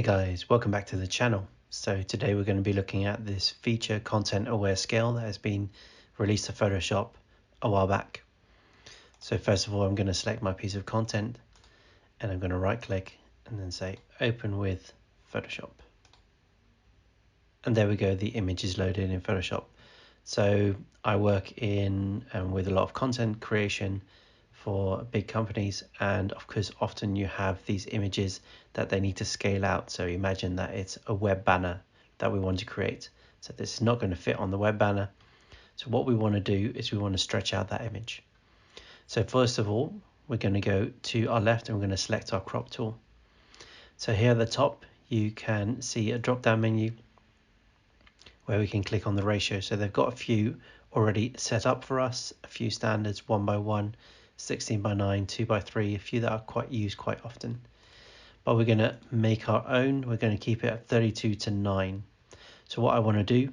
Hey guys, welcome back to the channel. So today we're going to be looking at this feature content aware scale that has been released to Photoshop a while back. So first of all, I'm going to select my piece of content and I'm going to right click and then say open with Photoshop. And there we go, the image is loaded in Photoshop. So I work in with a lot of content creation for big companies, and of course often you have these images that they need to scale out. So imagine that it's a web banner that we want to create. So this is not going to fit on the web banner. So what we want to do is we want to stretch out that image. So first of all, we're going to go to our left and we're going to select our crop tool. So here at the top you can see a drop down menu where we can click on the ratio. So they've got a few already set up for us, a few standards, 1:1, 16:9, 2:3, a few that are quite used quite often. But we're going to make our own. We're going to keep it at 32:9. So what I want to do,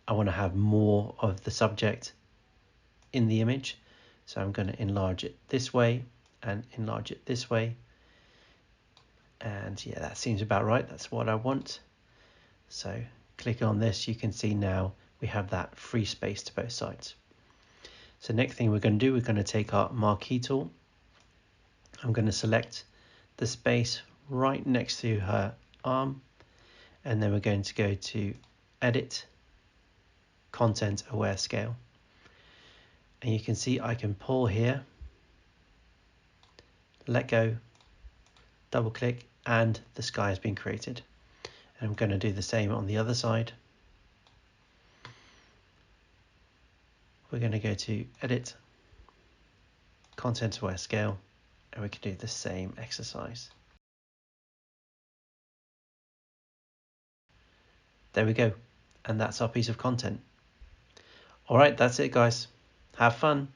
I want to have more of the subject in the image. So I'm going to enlarge it this way and enlarge it this way. And yeah, that seems about right. That's what I want. So click on this, you can see now we have that free space to both sides. So next thing we're going to do, we're going to take our marquee tool. I'm going to select the space right next to her arm, and then we're going to go to edit, content aware scale. And you can see I can pull here, let go, double click, and the sky has been created. And I'm going to do the same on the other side. We're going to go to edit, content aware scale, and we can do the same exercise. There we go. And that's our piece of content. All right, that's it guys. Have fun.